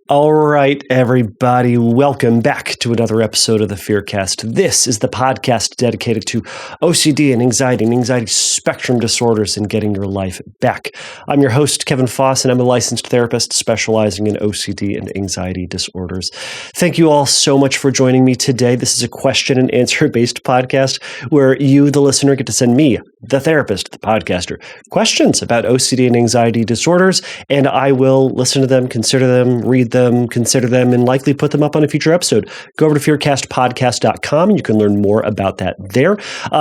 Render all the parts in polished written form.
All right, everybody, welcome back to another episode of the Fearcast. This is the podcast dedicated to OCD and anxiety spectrum disorders and getting your life back. I'm your host, Kevin Foss, and I'm a licensed therapist specializing in OCD and anxiety disorders. Thank you all so much for joining me today. This is a question and answer-based podcast where you, the listener, get to send me, the therapist, the podcaster, questions about OCD and anxiety disorders, and I will listen to them, consider them, read them, consider them, and likely put them up on a future episode. Go over to fearcastpodcast.com and you can learn more about that there.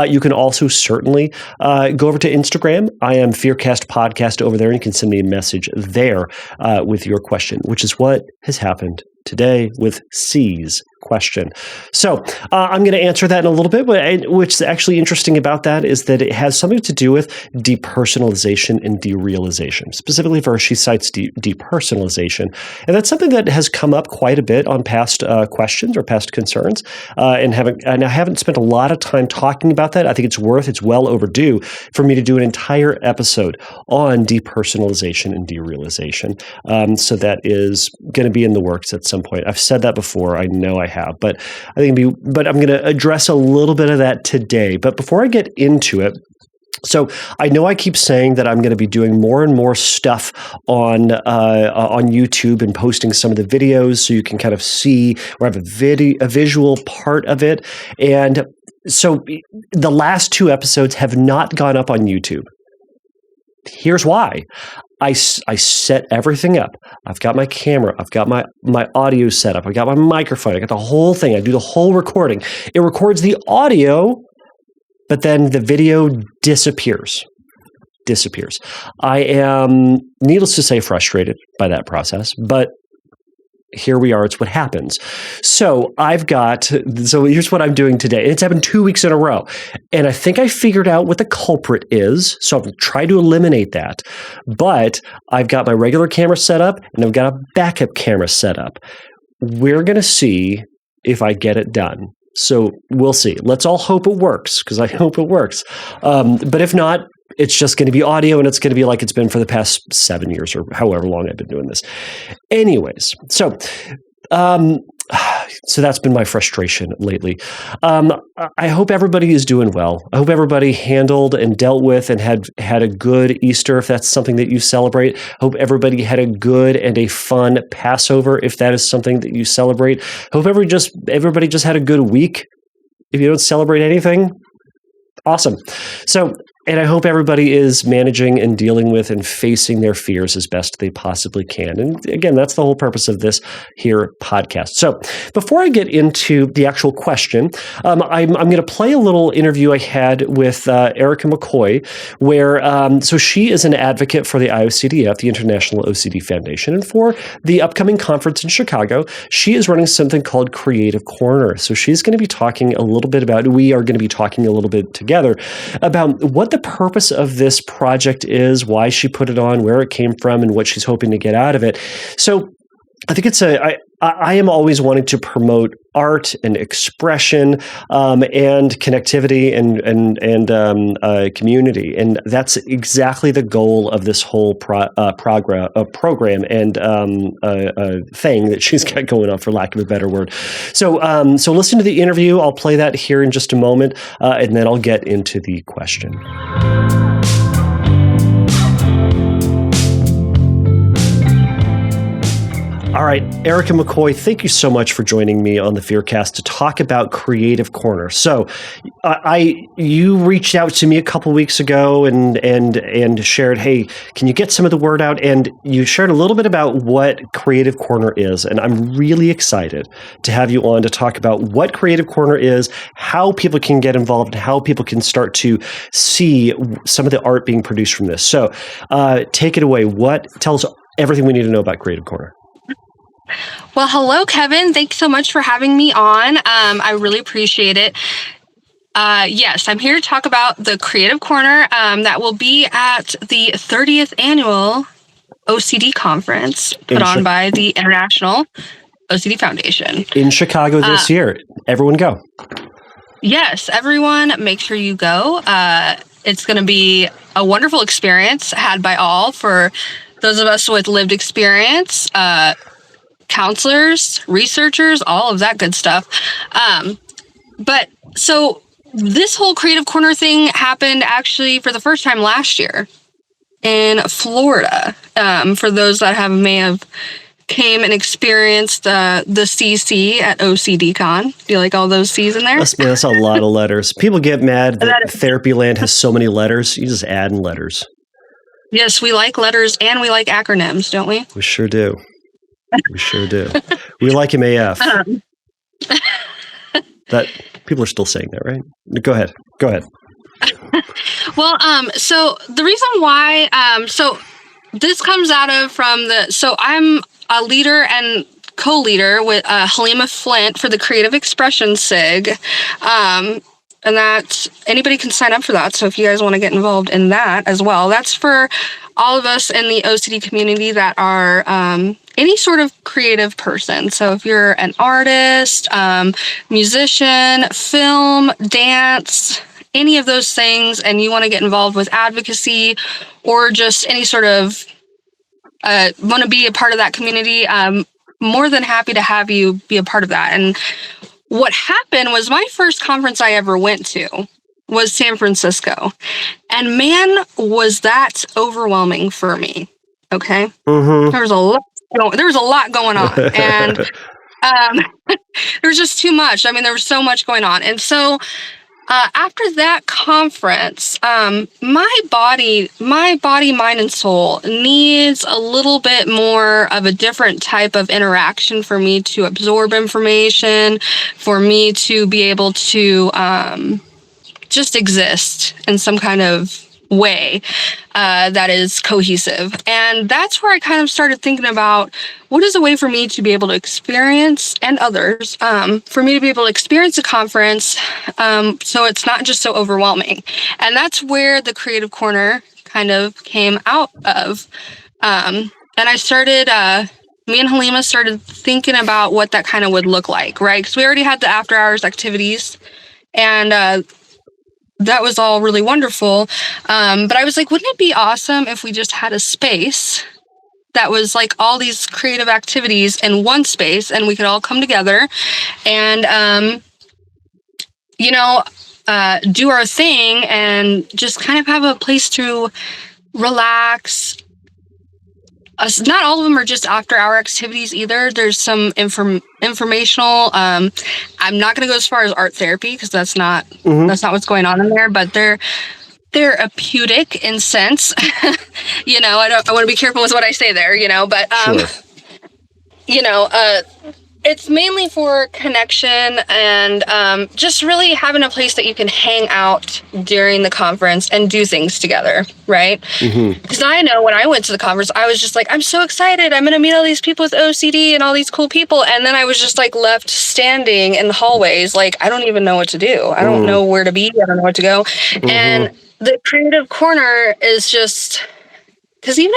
You can also certainly go over to Instagram. I am Fearcast Podcast over there, and you can send me a message there with your question, which is what has happened today with C's question. So I'm going to answer that in a little bit, but what's actually interesting about that is that it has something to do with depersonalization and derealization. Specifically for her, she cites depersonalization. And that's something that has come up quite a bit on past questions or past concerns. And I haven't spent a lot of time talking about that. I think it's well overdue for me to do an entire episode on depersonalization and derealization. So that is going to be in the works at some point. I've said that before. I know I have, but I'm going to address a little bit of that today. But before I get into it, so I know I keep saying that I'm going to be doing more and more stuff on YouTube and posting some of the videos so you can kind of see or have a visual part of it. And so the last two episodes have not gone up on YouTube. Here's why. I set everything up. I've got my camera. I've got my audio set up. I got my microphone. I got the whole thing. I do the whole recording. It records the audio, but then the video disappears. I am, needless to say, frustrated by that process, but here we are. It's what happens. So here's what I'm doing today. It's happened 2 weeks in a row. And I think I figured out what the culprit is. So I've tried to eliminate that. But I've got my regular camera set up and I've got a backup camera set up. We're going to see if I get it done. So we'll see. Let's all hope it works, because I hope it works. But if not, it's just going to be audio, and it's going to be like it's been for the past 7 years or however long I've been doing this. Anyways, so that's been my frustration lately. I hope everybody is doing well. I hope everybody handled and dealt with and had a good Easter, if that's something that you celebrate. I hope everybody had a good and a fun Passover, if that is something that you celebrate. I hope everybody just had a good week. If you don't celebrate anything, awesome. So, and I hope everybody is managing and dealing with and facing their fears as best they possibly can. And again, that's the whole purpose of this here podcast. So before I get into the actual question, I'm going to play a little interview I had with Erika McCoy, where so she is an advocate for the IOCDF, the International OCD Foundation, and for the upcoming conference in Chicago, she is running something called Creative Corner. So we are going to be talking a little bit together about what the purpose of this project is, why she put it on, where it came from, and what she's hoping to get out of it. So I think I am always wanting to promote art and expression and connectivity and community, and that's exactly the goal of this whole program and thing that she's got going on, for lack of a better word. So listen to the interview. I'll play that here in just a moment, and then I'll get into the question. All right, Erika McCoy, thank you so much for joining me on the Fearcast to talk about Creative Corner. So, you reached out to me a couple weeks ago and shared, hey, can you get some of the word out? And you shared a little bit about what Creative Corner is, and I'm really excited to have you on to talk about what Creative Corner is, how people can get involved, and how people can start to see some of the art being produced from this. So, take it away. Tell us everything we need to know about Creative Corner. Well, hello, Kevin. Thanks so much for having me on. I really appreciate it. Yes, I'm here to talk about the Creative Corner that will be at the 30th annual OCD conference put on by the International OCD Foundation. In Chicago this year. Everyone go. Yes, everyone, make sure you go. It's going to be a wonderful experience had by all. For those of us with lived experience, counselors, researchers, all of that good stuff. But so this whole Creative Corner thing happened actually for the first time last year in Florida. For those that may have came and experienced the CC at OCDCon. Do you like all those C's in there? That's a lot of letters. People get mad that Therapy Land has so many letters. You just add in letters. Yes, we like letters and we like acronyms, don't we? We sure do. We sure do. We like him AF. That people are still saying that, right? Go ahead. Well, so the reason why, so this comes out of so I'm a leader and co-leader with Halima Flint for the Creative Expression SIG. And that anybody can sign up for that. So if you guys want to get involved in that as well, that's for all of us in the OCD community that are any sort of creative person. So if you're an artist, musician, film, dance, any of those things, and you want to get involved with advocacy or just any sort of want to be a part of that community, I'm more than happy to have you be a part of that. And what happened was my first conference I ever went to was San Francisco. And man, was that overwhelming for me. Okay. Mm-hmm. There was a lot going on. And there was just too much. I mean, there was so much going on. And so after that conference, my body, mind, and soul needs a little bit more of a different type of interaction for me to absorb information, for me to be able to just exist in some kind of way that is cohesive. And that's where I kind of started thinking about what is a way for me to be able to experience, and others, for me to be able to experience a conference so it's not just so overwhelming. And that's where the Creative Corner kind of came out of. And I started, me and Halima started thinking about what that kind of would look like, right? Because we already had the after hours activities, and that was all really wonderful. But I was like, wouldn't it be awesome if we just had a space that was like all these creative activities in one space, and we could all come together and, do our thing and just kind of have a place to relax. Not all of them are just after-hour activities either. There's some informational. I'm not going to go as far as art therapy because that's not what's going on in there. But they're therapeutic in sense. I want to be careful with what I say there. But sure. It's mainly for connection and just really having a place that you can hang out during the conference and do things together, right? Because I know when I went to the conference, I was just like, I'm so excited. I'm going to meet all these people with OCD and all these cool people. And then I was just like left standing in the hallways. Like, I don't even know what to do. I don't know where to be. I don't know what to go. And the Creative Corner is just, because even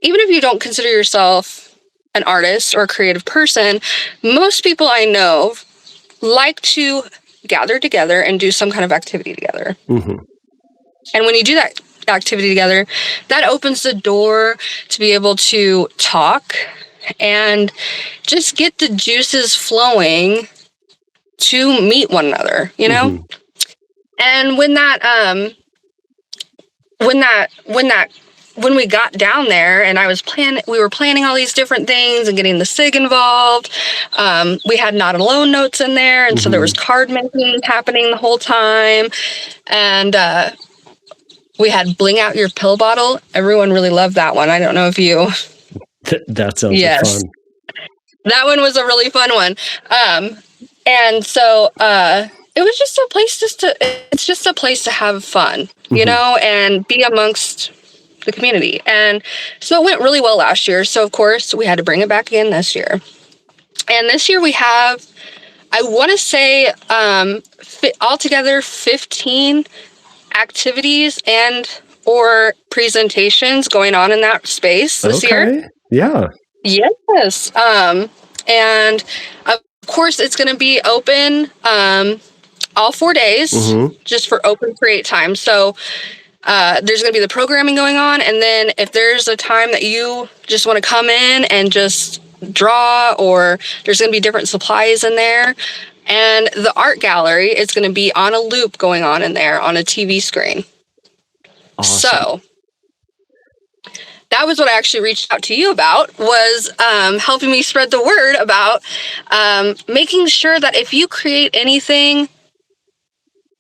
if you don't consider yourself an artist or a creative person, most people I know like to gather together and do some kind of activity together. And when you do that activity together, that opens the door to be able to talk and just get the juices flowing to meet one another, And when we got down there and we were planning all these different things and getting the SIG involved. We had not alone notes in there. And so there was card making happening the whole time. And we had bling out your pill bottle. Everyone really loved that one. I don't know if you. That sounds fun. That one was a really fun one. And so it was just a place it's just a place to have fun, and be amongst the community. And so it went really well last year. So of course we had to bring it back again this year. And this year we have, I want to say, altogether 15 activities and or presentations going on in that space this year. Yeah. Yes. And of course it's going to be open all 4 days just for open create time. So there's going to be the programming going on. And then if there's a time that you just want to come in and just draw, or there's going to be different supplies in there. And the art gallery is going to be on a loop going on in there on a TV screen. Awesome. So that was what I actually reached out to you about, was helping me spread the word about making sure that if you create anything,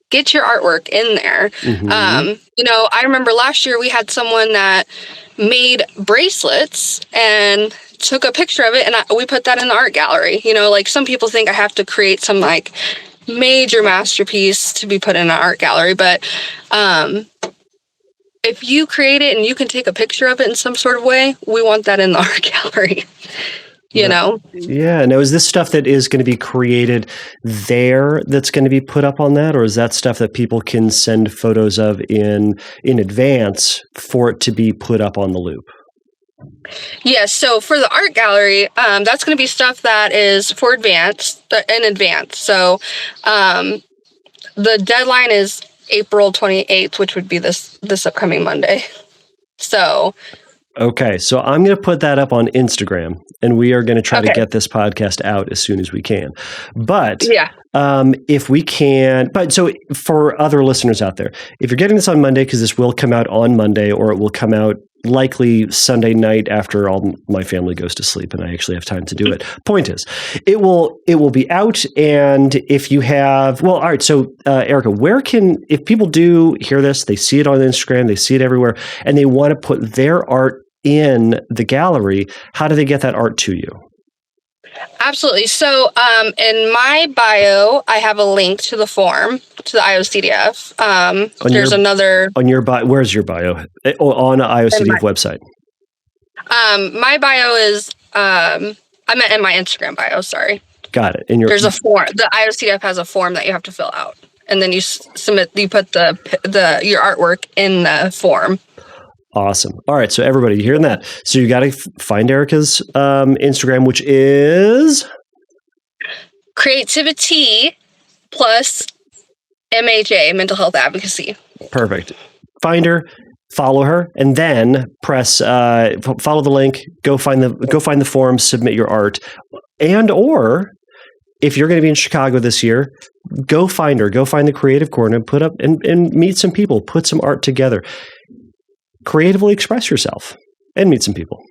get your artwork in there. Mm-hmm. I remember last year we had someone that made bracelets and took a picture of it, and we put that in the art gallery. Like some people think I have to create some like major masterpiece to be put in an art gallery, but if you create it and you can take a picture of it in some sort of way, we want that in the art gallery. You know? Yeah. Now, is this stuff that is going to be created there that's going to be put up on that? Or is that stuff that people can send photos of in advance for it to be put up on the loop? Yes. So for the art gallery, that's going to be stuff that is in advance. So the deadline is April 28th, which would be this upcoming Monday. So. Okay, so I'm going to put that up on Instagram, and we are going to try to get this podcast out as soon as we can. But if we can, so for other listeners out there, if you're getting this on Monday, because this will come out on Monday, or it will come out likely Sunday night after all my family goes to sleep and I actually have time to do it. Point is, it will be out. And if you have, all right. So Erika, if people do hear this, they see it on Instagram, they see it everywhere, and they want to put their art in the gallery, how do they get that art to you? Absolutely. So in my bio, I have a link to the form, to the IOCDF. On your bio, where's your bio? On the IOCDF website. My bio is, I meant in my Instagram bio, sorry. Got it. There's a form. The IOCDF has a form that you have to fill out. And then you put your artwork in the form. Awesome. All right. So everybody, you hearing that? So you got to find Erika's Instagram, which is Creativity plus MHA, Mental Health Advocacy. Perfect. Find her, follow her, and then press follow the link. Go find the form. Submit your art, or if you're going to be in Chicago this year, go find her. Go find the Creative Corner and put up and meet some people. Put some art together. Creatively express yourself and meet some people.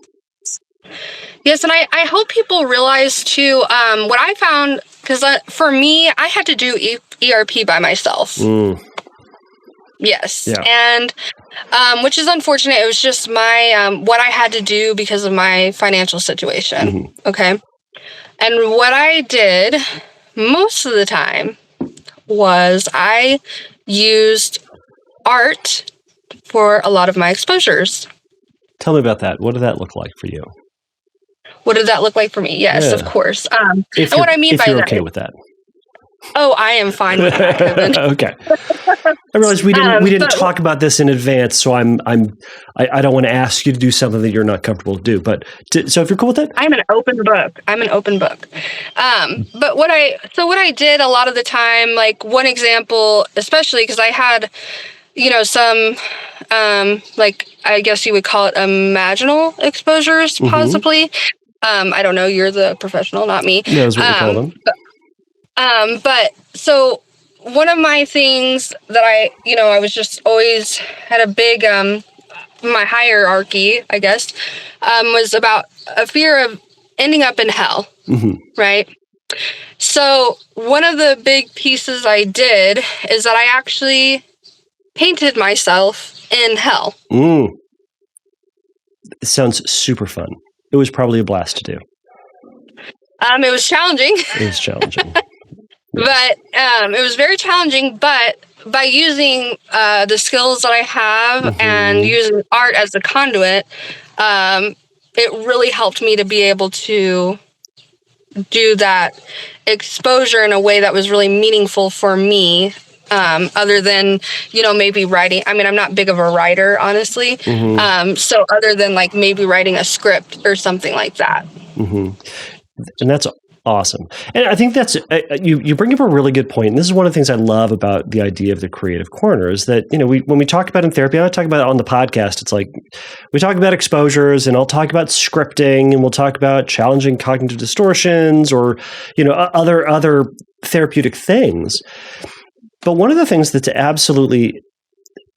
Yes, and I hope people realize too, what I found, because for me, I had to do ERP by myself. Yes, yeah. And which is unfortunate. It was just my what I had to do because of my financial situation. Mm-hmm. Okay, and what I did most of the time was I used art for a lot of my exposures. Tell me about that. What did that look like for you? What did that look like for me? Yes, of course. And what I mean by that. If you're okay with that. Oh, I am fine with that, Kevin. Okay. I realized we didn't talk about this in advance, so I don't want to ask you to do something that you're not comfortable to do. But so if you're cool with that, I'm an open book. But what I did a lot of the time, like one example, especially because I had, some, like I guess you would call it imaginal exposures, possibly. I don't know. You're the professional, not me. Yeah, that's what we call them. But so one of my things that I was just always had a big, my hierarchy, I guess, was about a fear of ending up in hell. Mm-hmm. Right. So one of the big pieces I did is that I actually painted myself in hell. It sounds super fun. It was probably a blast to do. It was challenging. It was challenging. But it was very challenging, but by using the skills that I have and using art as a conduit, it really helped me to be able to do that exposure in a way that was really meaningful for me, other than, maybe writing. I mean, I'm not big of a writer, honestly. So other than like maybe writing a script or something like that. And that's Awesome. And I think that's, you bring up a really good point. And this is one of the things I love about the idea of the creative corner is that, when we talk about in therapy, I talk about it on the podcast, it's like we talk about exposures and I'll talk about scripting and we'll talk about challenging cognitive distortions or, other therapeutic things. But one of the things that's absolutely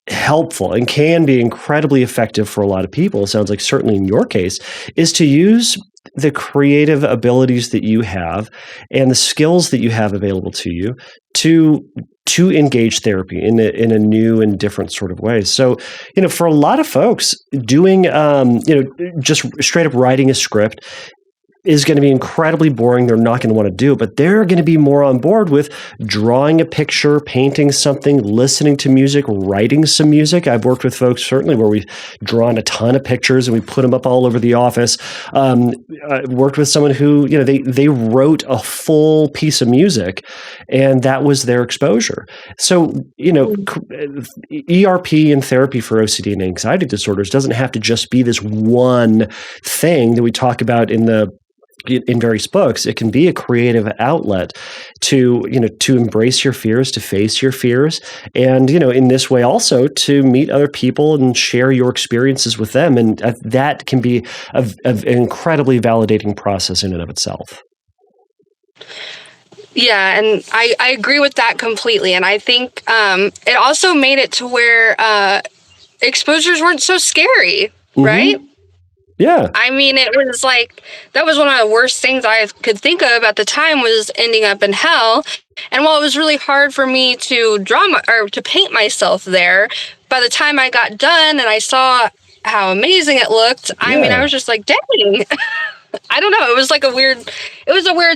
helpful and can be incredibly effective for a lot of people, it sounds like certainly in your case, is to use the creative abilities that you have and the skills that you have available to you to engage therapy in a new and different sort of way. So, for a lot of folks, doing just straight up writing a script is going to be incredibly boring. They're not going to want to do it, but they're going to be more on board with drawing a picture, painting something, listening to music, writing some music. I've worked with folks certainly where we've drawn a ton of pictures and we put them up all over the office. I worked with someone who, they wrote a full piece of music and that was their exposure. So, ERP and therapy for OCD and anxiety disorders doesn't have to just be this one thing that we talk about in various books. It can be a creative outlet to embrace your fears, to face your fears, and in this way also to meet other people and share your experiences with them, and that can be an incredibly validating process in and of itself. Yeah, and I agree with that completely, and I think it also made it to where exposures weren't so scary, right? Yeah. I mean, it was like, that was one of the worst things I could think of at the time was ending up in hell. And while it was really hard for me to to paint myself there, by the time I got done and I saw how amazing it looked, I mean, I was just like, dang. I don't know. It was like a weird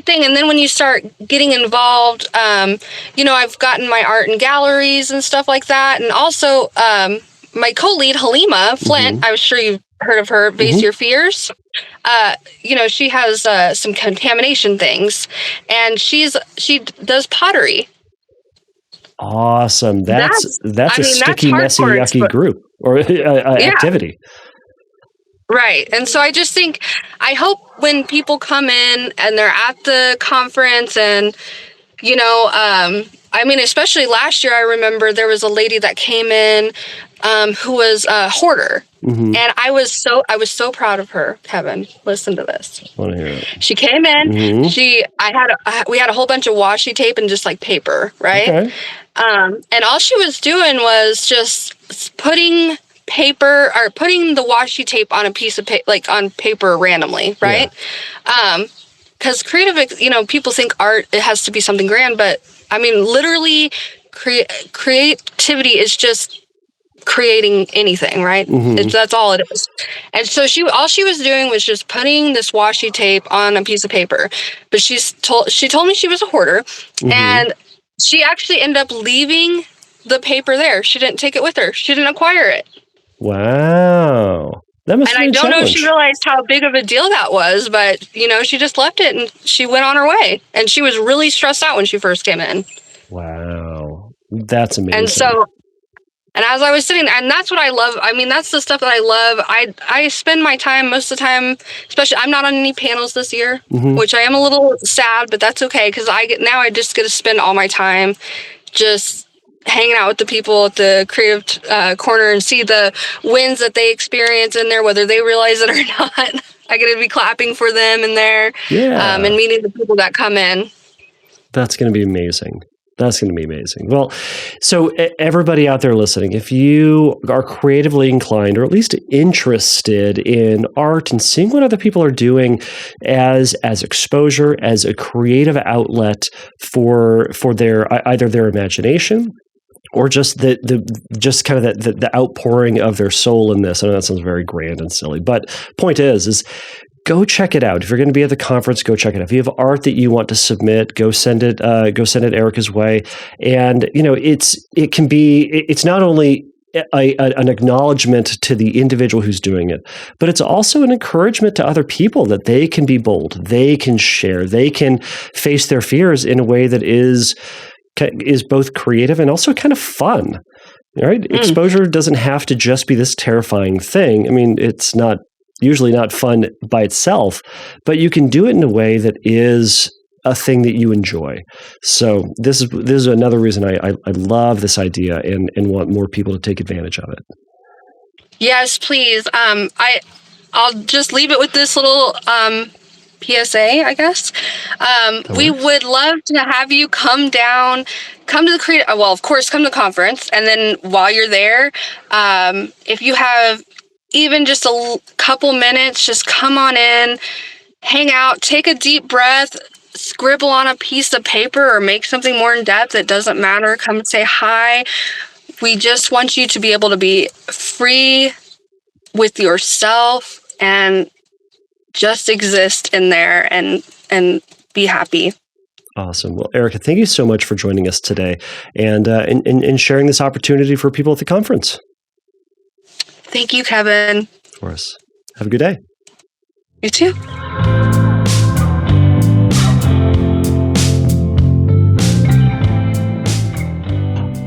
thing. And then when you start getting involved, I've gotten my art in galleries and stuff like that. And also, my co-lead, Halima Flint, I'm sure you've heard of her, Face Your Fears. She has some contamination things, and she does pottery. Awesome. That's a sticky, messy, yucky group or activity. Right. And so I just think, I hope when people come in and they're at the conference and, especially last year, I remember there was a lady that came in who was a hoarder. And I was so proud of her, Kevin. Listen to this. I want to hear it. She came in, we had a whole bunch of washi tape and just like paper, right? Okay. And all she was doing was just putting the washi tape on a piece of on paper randomly, right? Because creative, people think art, it has to be something grand, but I mean, literally creativity is just creating anything, right? That's all it is. And so all she was doing was just putting this washi tape on a piece of paper. But she told me she was a hoarder, and she actually ended up leaving the paper there. She didn't take it with her. She didn't acquire it. Wow. That must be a challenge. I don't know if she realized how big of a deal that was, but she just left it and she went on her way. And she was really stressed out when she first came in. Wow. That's amazing. And so, and as I was sitting there, and that's what I love. I mean, that's the stuff that I love. I spend my time, most of the time, especially, I'm not on any panels this year, which I am a little sad, but that's okay. Because I just get to spend all my time just hanging out with the people at the creative corner and see the wins that they experience in there, whether they realize it or not. I get to be clapping for them in there, and meeting the people that come in. That's going to be amazing. That's going to be amazing. Well, so everybody out there listening, if you are creatively inclined or at least interested in art and seeing what other people are doing as exposure, as a creative outlet for their either their imagination or just the outpouring of their soul in this. I know that sounds very grand and silly, but point is go check it out. If you're going to be at the conference, go check it out. If you have art that you want to submit, go send it Erika's way. And it's not only an acknowledgement to the individual who's doing it, but it's also an encouragement to other people that they can be bold, they can share, they can face their fears in a way that is both creative and also kind of fun. Right? Exposure doesn't have to just be this terrifying thing. I mean, it's usually not fun by itself, but you can do it in a way that is a thing that you enjoy. So this is another reason I love this idea and want more people to take advantage of it. Yes, please. I'll just leave it with this little PSA, I guess. We would love to have you come to the creative. Well, of course, come to the conference, and then while you're there, if you have even just a couple minutes, just come on in, hang out, take a deep breath, scribble on a piece of paper, or make something more in depth. It doesn't matter. Come say hi. We just want you to be able to be free with yourself and just exist in there and be happy. Awesome. Well, Erika, thank you so much for joining us today and sharing this opportunity for people at the conference. Thank you, Kevin. Of course. Have a good day. You too.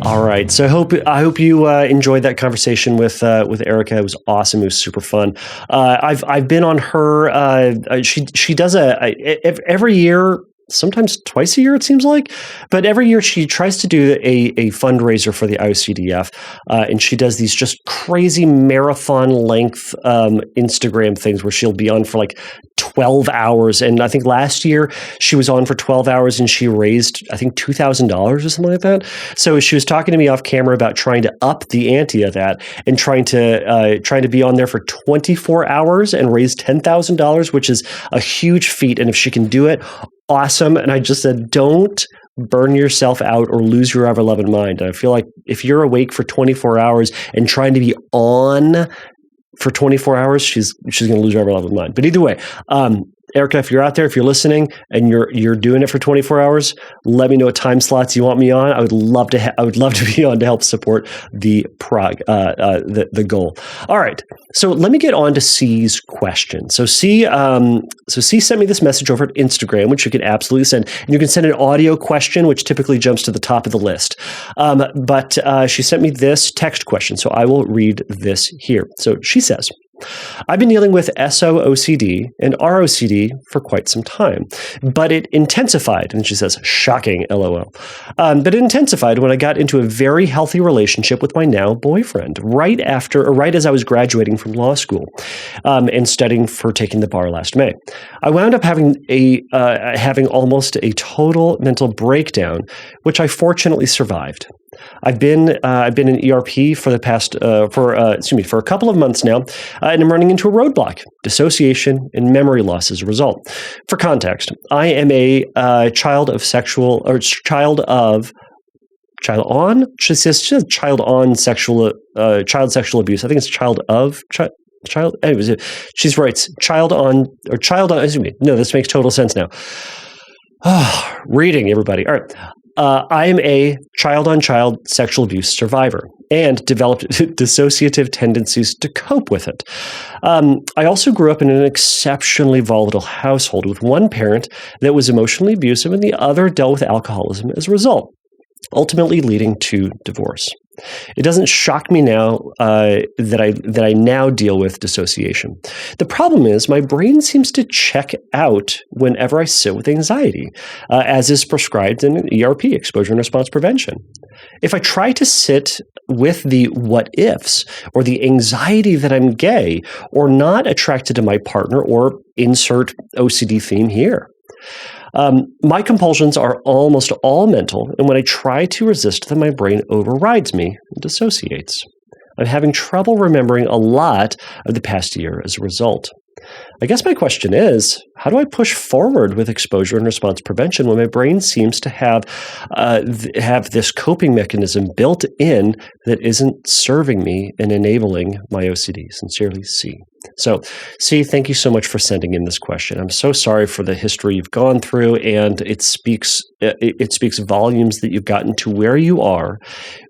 All right. So I hope you enjoyed that conversation with Erika. It was awesome. It was super fun. I've been on her. She does every year. Sometimes twice a year, it seems like. But every year she tries to do a fundraiser for the IOCDF. And she does these just crazy marathon length Instagram things where she'll be on for like 12 hours. And I think last year she was on for 12 hours and she raised, I think, $2,000 or something like that. So she was talking to me off camera about trying to up the ante of that and trying to be on there for 24 hours and raise $10,000, which is a huge feat. And if she can do it, awesome. And I just said, don't burn yourself out or lose your ever-loving mind. And I feel like if you're awake for 24 hours and trying to be on for 24 hours, she's going to lose her ever-loving mind. But either way, Erika, if you're out there, if you're listening and you're doing it for 24 hours, let me know what time slots you want me on. I would love to be on to help support the goal. All right. So let me get on to C's question. So C sent me this message over at Instagram, which you can absolutely send. And you can send an audio question, which typically jumps to the top of the list. But she sent me this text question. So I will read this here. So she says, I've been dealing with SOOCD and ROCD for quite some time, but it intensified, and she says, shocking, LOL. But it intensified when I got into a very healthy relationship with my now boyfriend, right as I was graduating from law school and studying for taking the bar last May. I wound up having almost a total mental breakdown, which I fortunately survived. I've been in ERP for a couple of months now, and I'm running into a roadblock: dissociation and memory loss as a result. For context, I am a child sexual abuse. I think it's child. Anyways, she writes child on. No, this makes total sense now. Reading, everybody. All right. I am a child-on-child sexual abuse survivor and developed dissociative tendencies to cope with it. I also grew up in an exceptionally volatile household with one parent that was emotionally abusive and the other dealt with alcoholism as a result, ultimately leading to divorce. It doesn't shock me now that I now deal with dissociation. The problem is my brain seems to check out whenever I sit with anxiety, as is prescribed in ERP, exposure and response prevention. If I try to sit with the what ifs or the anxiety that I'm gay or not attracted to my partner, or insert OCD theme here. My compulsions are almost all mental, and when I try to resist them, my brain overrides me and dissociates. I'm having trouble remembering a lot of the past year as a result. I guess my question is, how do I push forward with exposure and response prevention when my brain seems to have this coping mechanism built in that isn't serving me and enabling my OCD? Sincerely, C. So, C, thank you so much for sending in this question. I'm so sorry for the history you've gone through, and it speaks volumes that you've gotten to where you are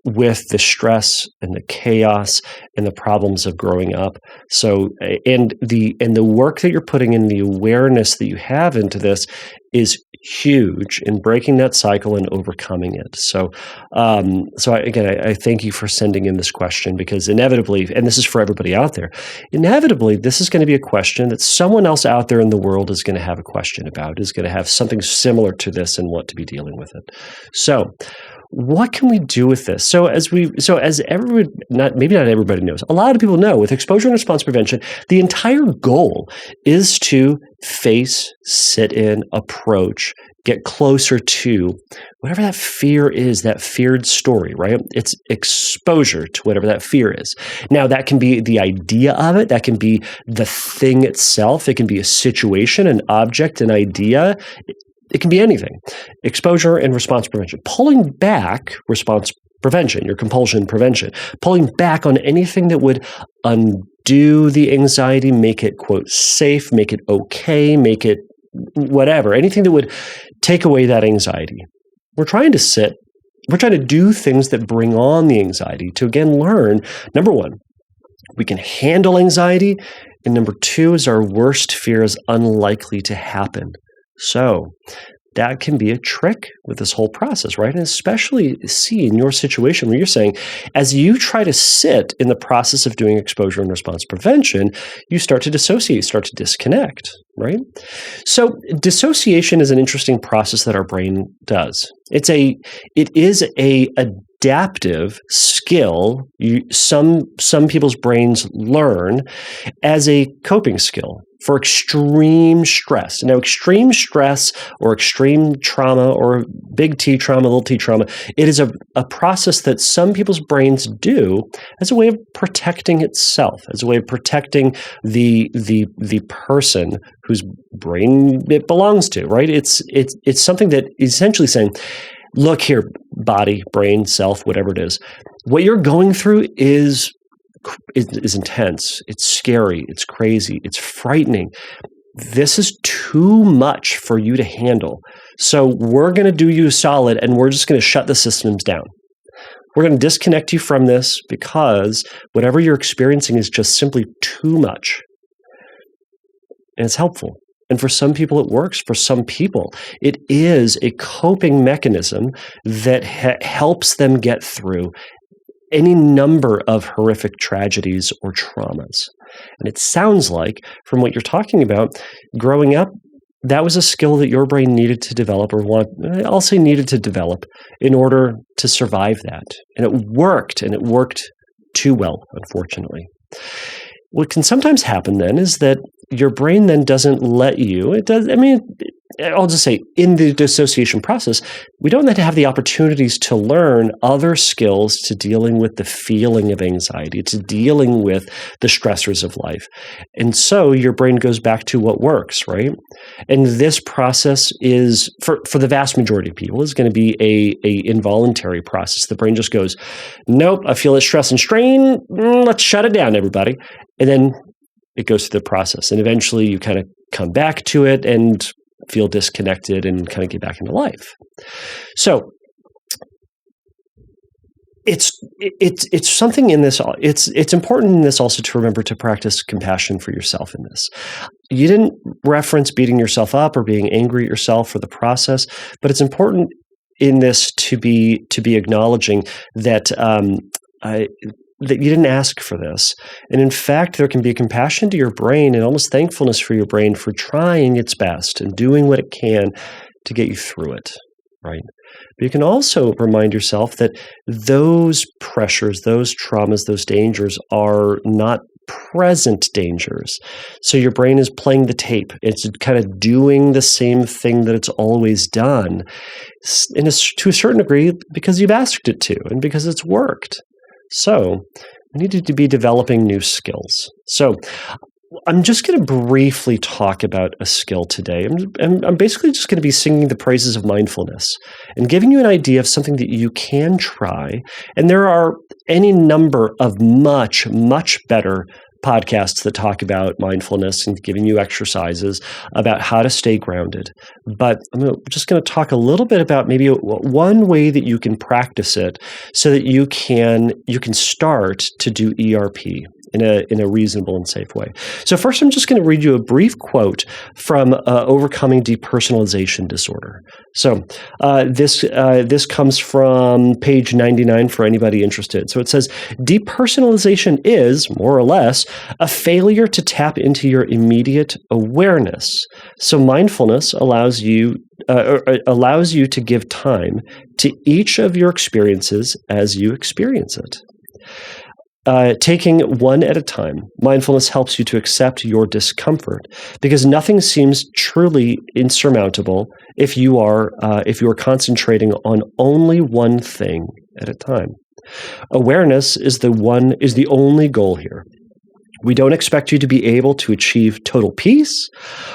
with the stress and the chaos and the problems of growing up. So, and the work that you're putting in, the awareness that you have into this is huge in breaking that cycle and overcoming it. So, I thank you for sending in this question, because inevitably, and this is for everybody out there, inevitably, this is going to be a question that someone else out there in the world is going to have a question about, is going to have something similar to this and want to be dealing with it. So, what can we do with this? So as everyone, maybe not everybody knows, a lot of people know, with exposure and response prevention, the entire goal is to face, sit in, approach, get closer to whatever that fear is, that feared story, right? It's exposure to whatever that fear is. Now, that can be the idea of it. That can be the thing itself. It can be a situation, an object, an idea. It can be anything. Exposure and response prevention. Pulling back response prevention, your compulsion prevention. Pulling back on anything that would undo the anxiety, make it, quote, safe, make it okay, make it whatever. Anything that would take away that anxiety. We're trying to do things that bring on the anxiety to, again, learn, number one, we can handle anxiety, and number two is our worst fear is unlikely to happen. So that can be a trick with this whole process, right? And especially see in your situation where you're saying, as you try to sit in the process of doing exposure and response prevention, you start to dissociate, start to disconnect, right? So dissociation is an interesting process that our brain does. It is a adaptive skill some people's brains learn as a coping skill for extreme stress. Now, extreme stress or extreme trauma or big T trauma, little t trauma, it is a process that some people's brains do as a way of protecting itself, as a way of protecting the person whose brain it belongs to, right? It's something that is essentially saying, look here, body, brain, self, whatever it is, what you're going through is intense. It's scary. It's crazy. It's frightening. This is too much for you to handle. So we're going to do you a solid, and we're just going to shut the systems down. We're going to disconnect you from this because whatever you're experiencing is just simply too much. And it's helpful. And for some people, it works. For some people, it is a coping mechanism that helps them get through any number of horrific tragedies or traumas. And it sounds like, from what you're talking about, growing up, that was a skill that your brain needed to develop, I'll say needed to develop, in order to survive that. And it worked too well, unfortunately. What can sometimes happen then is that your brain then doesn't let you, I'll just say, in the dissociation process, we don't then have the opportunities to learn other skills to dealing with the feeling of anxiety, to dealing with the stressors of life. And so your brain goes back to what works, right? And this process is, for the vast majority of people, is going to be a involuntary process. The brain just goes, nope, I feel this stress and strain, let's shut it down, everybody. And then it goes through the process. And eventually you kind of come back to it and feel disconnected and kind of get back into life. So it's something in this. It's important in this also to remember to practice compassion for yourself in this. You didn't reference beating yourself up or being angry at yourself for the process, but it's important in this to be acknowledging that that you didn't ask for this. And in fact, there can be compassion to your brain and almost thankfulness for your brain for trying its best and doing what it can to get you through it, right? But you can also remind yourself that those pressures, those traumas, those dangers are not present dangers. So your brain is playing the tape. It's kind of doing the same thing that it's always done, to a certain degree, because you've asked it to and because it's worked. So we need to be developing new skills. So I'm just going to briefly talk about a skill today. I'm basically just going to be singing the praises of mindfulness and giving you an idea of something that you can try. And there are any number of much, much better podcasts that talk about mindfulness and giving you exercises about how to stay grounded. But just going to talk a little bit about maybe one way that you can practice it so that you can start to do ERP in a reasonable and safe way. So first, I'm just going to read you a brief quote from Overcoming Depersonalization Disorder. So this comes from page 99 for anybody interested. So it says, depersonalization is, more or less, a failure to tap into your immediate awareness. So mindfulness allows you to give time to each of your experiences as you experience it. Taking one at a time, mindfulness helps you to accept your discomfort because nothing seems truly insurmountable if you are concentrating on only one thing at a time. Awareness is the only goal here. We don't expect you to be able to achieve total peace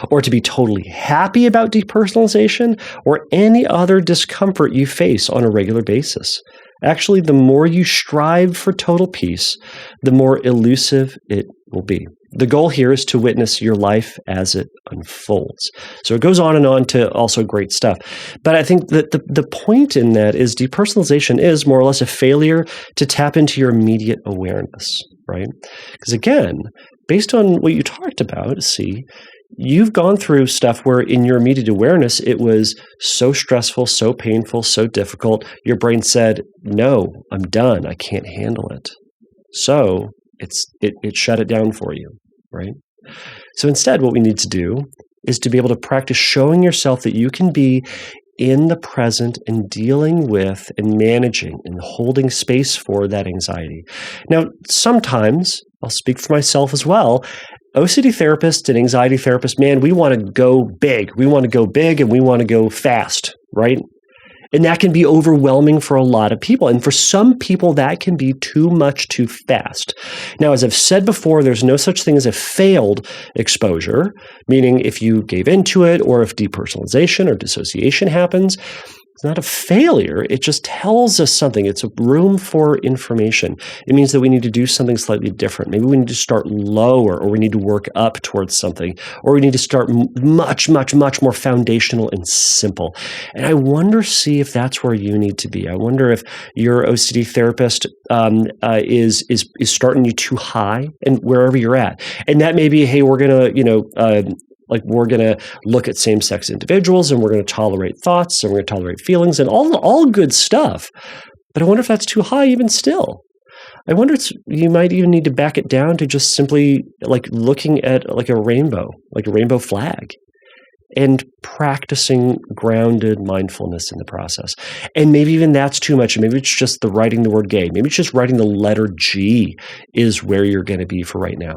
or to be totally happy about depersonalization or any other discomfort you face on a regular basis. Actually, the more you strive for total peace, the more elusive it will be. The goal here is to witness your life as it unfolds. So it goes on and on to also great stuff. But I think that the point in that is depersonalization is more or less a failure to tap into your immediate awareness, right? Because again, based on what you talked about, you've gone through stuff where in your immediate awareness, it was so stressful, so painful, so difficult. Your brain said, no, I'm done. I can't handle it. So it shut it down for you, right? So instead, what we need to do is to be able to practice showing yourself that you can be in the present and dealing with and managing and holding space for that anxiety. Now, sometimes, I'll speak for myself as well, OCD therapists and anxiety therapists, man, we want to go big. We want to go big and we want to go fast, right? And that can be overwhelming for a lot of people. And for some people, that can be too much too fast. Now, as I've said before, there's no such thing as a failed exposure, meaning if you gave into it or if depersonalization or dissociation happens, it's not a failure. It just tells us something. It's a room for information. It means that we need to do something slightly different. Maybe we need to start lower, or we need to work up towards something, or we need to start much, much, much more foundational and simple. And I wonder, if that's where you need to be. I wonder if your OCD therapist is starting you too high, and wherever you're at. And that may be, hey, we're going to, we're going to look at same-sex individuals and we're going to tolerate thoughts and we're going to tolerate feelings and all good stuff. But I wonder if that's too high even still. I wonder if you might even need to back it down to just simply like looking at like a rainbow flag and practicing grounded mindfulness in the process. And maybe even that's too much. Maybe it's just writing the word gay. Maybe it's just writing the letter G is where you're going to be for right now.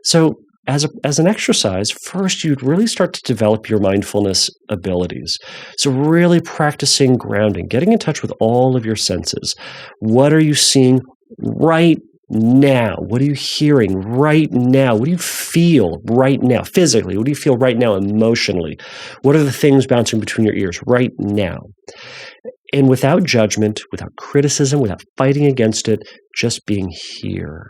So as an exercise, first, you'd really start to develop your mindfulness abilities. So really practicing grounding, getting in touch with all of your senses. What are you seeing right now? What are you hearing right now? What do you feel right now physically? What do you feel right now emotionally? What are the things bouncing between your ears right now? And without judgment, without criticism, without fighting against it, just being here.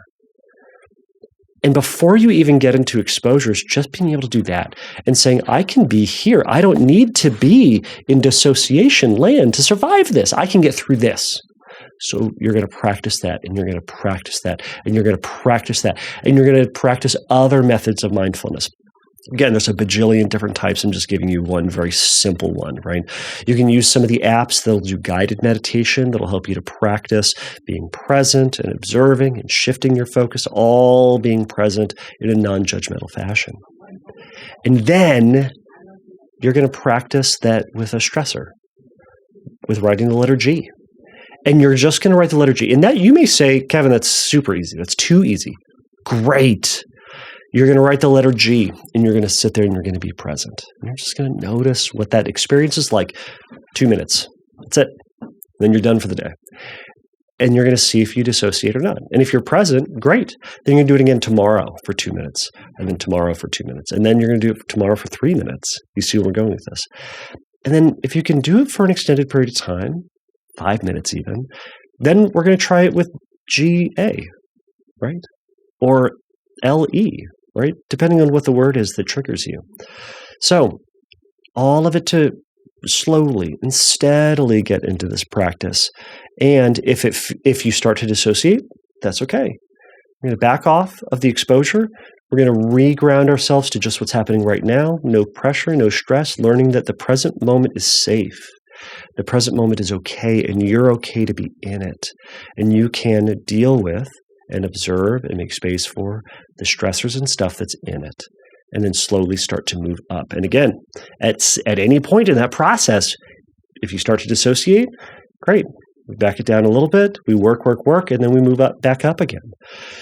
And before you even get into exposures, just being able to do that and saying, I can be here. I don't need to be in dissociation land to survive this. I can get through this. So you're going to practice that, and you're going to practice that, and you're going to practice that, and you're going to practice other methods of mindfulness. Again, there's a bajillion different types. I'm just giving you one very simple one, right? You can use some of the apps that'll do guided meditation that'll help you to practice being present and observing and shifting your focus, all being present in a non-judgmental fashion. And then you're going to practice that with a stressor, with writing the letter G. And you're just going to write the letter G. And that you may say, Kevin, that's super easy. That's too easy. Great. You're going to write the letter G, and you're going to sit there and you're going to be present. And you're just going to notice what that experience is like. 2 minutes. That's it. Then you're done for the day. And you're going to see if you dissociate or not. And if you're present, great. Then you're going to do it again tomorrow for 2 minutes, and then tomorrow for 2 minutes. And then you're going to do it tomorrow for 3 minutes. You see where we're going with this. And then if you can do it for an extended period of time, 5 minutes even, then we're going to try it with GA, right? Or LE, right? Depending on what the word is that triggers you. So all of it to slowly and steadily get into this practice. And if you start to dissociate, that's okay. We're going to back off of the exposure. We're going to reground ourselves to just what's happening right now. No pressure, no stress, learning that the present moment is safe. The present moment is okay, and you're okay to be in it. And you can deal with and observe and make space for the stressors and stuff that's in it. And then slowly start to move up. And again, at any point in that process, if you start to dissociate, great. We back it down a little bit, we work, and then we move back up again.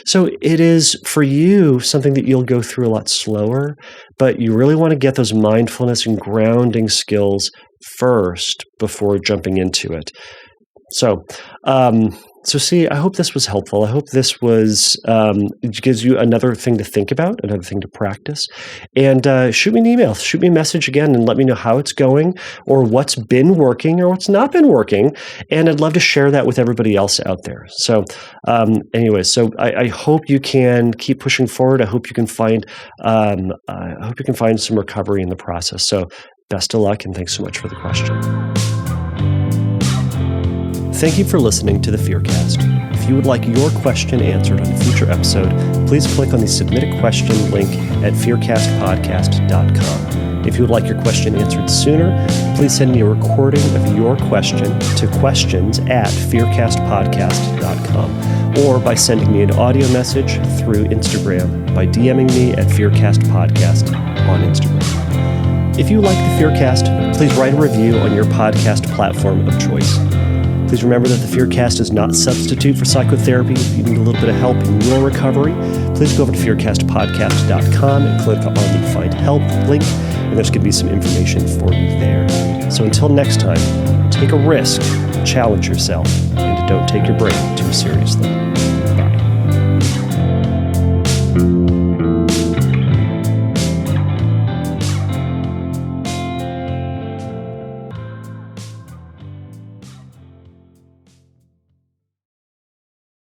So it is, for you, something that you'll go through a lot slower, but you really want to get those mindfulness and grounding skills first before jumping into it. So see, I hope this was helpful. I hope this gives you another thing to think about, another thing to practice. And shoot me an email, shoot me a message again, and let me know how it's going, or what's been working, or what's not been working. And I'd love to share that with everybody else out there. So, I hope you can keep pushing forward. I hope you can find some recovery in the process. So, best of luck, and thanks so much for the question. Thank you for listening to the Fearcast. If you would like your question answered on a future episode, please click on the Submit a Question link at fearcastpodcast.com. If you would like your question answered sooner, please send me a recording of your question to questions@fearcastpodcast.com, or by sending me an audio message through Instagram by DMing me at fearcastpodcast on Instagram. If you like the Fearcast, please write a review on your podcast platform of choice. Please remember that the Fearcast is not a substitute for psychotherapy. If you need a little bit of help in your recovery, please go over to fearcastpodcast.com and click on the Find Help link, and there's going to be some information for you there. So until next time, take a risk, challenge yourself, and don't take your brain too seriously.